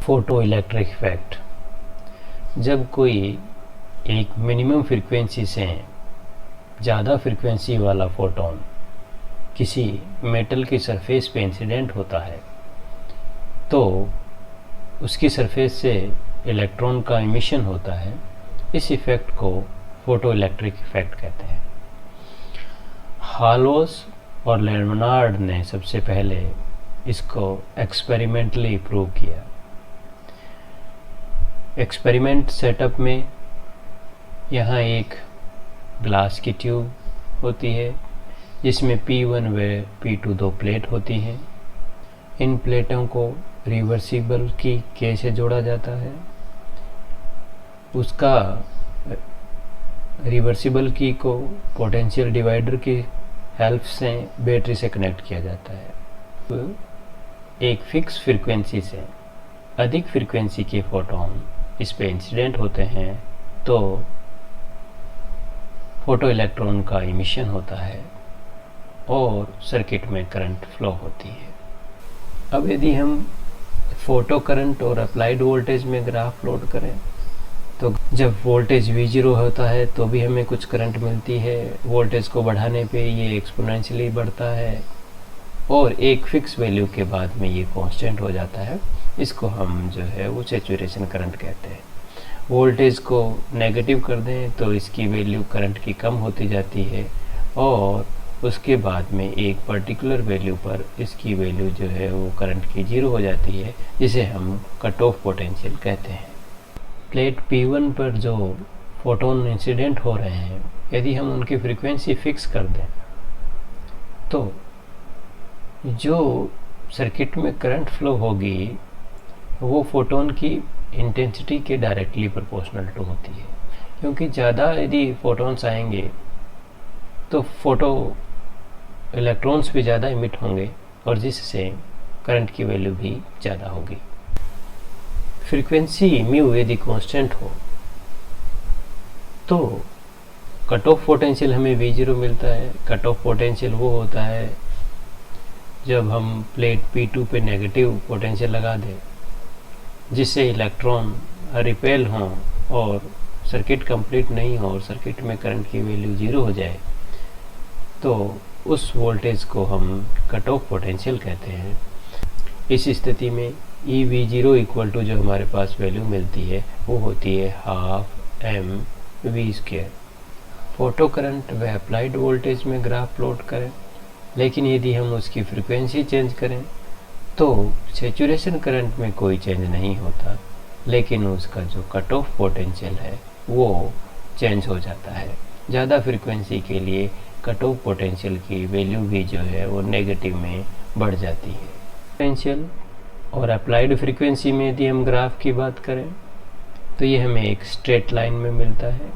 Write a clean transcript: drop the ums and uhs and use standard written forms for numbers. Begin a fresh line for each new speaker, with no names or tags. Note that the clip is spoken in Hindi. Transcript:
Photo electric effect. जब कोई एक मिनिमम फ्रीक्वेंसी से ज़्यादा फ्रीक्वेंसी वाला फोटोन किसी मेटल की सरफेस पे इंसिडेंट होता है तो उसकी सरफेस से इलेक्ट्रॉन का इमिशन होता है। इस इफ़ेक्ट को फोटो इलेक्ट्रिक इफेक्ट कहते हैं। हालोस और लेनार्ड ने सबसे पहले इसको एक्सपेरिमेंटली प्रूव किया। एक्सपेरिमेंट सेटअप में यहाँ एक ग्लास की ट्यूब होती है जिसमें P1 व P2 दो प्लेट होती हैं। इन प्लेटों को रिवर्सिबल की के से जोड़ा जाता है। उसका रिवर्सिबल की को पोटेंशियल डिवाइडर की हेल्प से बैटरी से कनेक्ट किया जाता है। तो एक फिक्स फ्रीक्वेंसी से अधिक फ्रीक्वेंसी के फोटोन इस पे इंसिडेंट होते हैं तो फोटो इलेक्ट्रॉन का इमिशन होता है और सर्किट में करंट फ्लो होती है। अब यदि हम फोटो करंट और अप्लाइड वोल्टेज में ग्राफ प्लॉट करें तो जब वोल्टेज V0 होता है तो भी हमें कुछ करंट मिलती है। वोल्टेज को बढ़ाने पे ये एक्सपोनेंशियली बढ़ता है और एक फिक्स वैल्यू के बाद में ये कांस्टेंट हो जाता है। इसको हम जो है वो सैचुरेशन करंट कहते हैं। वोल्टेज को नेगेटिव कर दें तो इसकी वैल्यू करंट की कम होती जाती है और उसके बाद में एक पर्टिकुलर वैल्यू पर इसकी वैल्यू जो है वो करंट की 0 हो जाती है, जिसे हम कट ऑफ पोटेंशियल कहते हैं। प्लेट P1 पर जो फोटोन इंसिडेंट हो रहे हैं यदि हम उनकी फ्रीक्वेंसी फिक्स कर दें तो जो सर्किट में करंट फ्लो होगी वो फोटोन की इंटेंसिटी के डायरेक्टली प्रोपोर्शनल टू होती है। क्योंकि ज़्यादा यदि फोटोन्स आएंगे तो फोटो इलेक्ट्रॉन्स भी ज़्यादा इमिट होंगे और जिससे करंट की वैल्यू भी ज़्यादा होगी। फ्रीक्वेंसी म्यू यदि कांस्टेंट हो तो कट ऑफ पोटेंशियल हमें V0 मिलता है। कट ऑफ पोटेंशियल वो होता है जब हम प्लेट P2 पे नेगेटिव पोटेंशियल लगा दें जिससे इलेक्ट्रॉन रिपेल हों और सर्किट कंप्लीट नहीं हो और सर्किट में करंट की वैल्यू 0 हो जाए तो उस वोल्टेज को हम कट ऑफ पोटेंशियल कहते हैं। इस स्थिति में EV0 इक्वल टू जो हमारे पास वैल्यू मिलती है वो होती है हाफ mv²। फोटो करंट व अप्लाइड वोल्टेज में ग्राफ प्लॉट करें, लेकिन यदि हम उसकी फ्रीक्वेंसी चेंज करें तो सैचुरेशन करंट में कोई चेंज नहीं होता, लेकिन उसका जो कट ऑफ पोटेंशियल है वो चेंज हो जाता है। ज़्यादा फ्रीक्वेंसी के लिए कट ऑफ पोटेंशियल की वैल्यू भी जो है वो नेगेटिव में बढ़ जाती है। पोटेंशियल और अप्लाइड फ्रीक्वेंसी में यदि हम ग्राफ की बात करें तो ये हमें एक स्ट्रेट लाइन में मिलता है।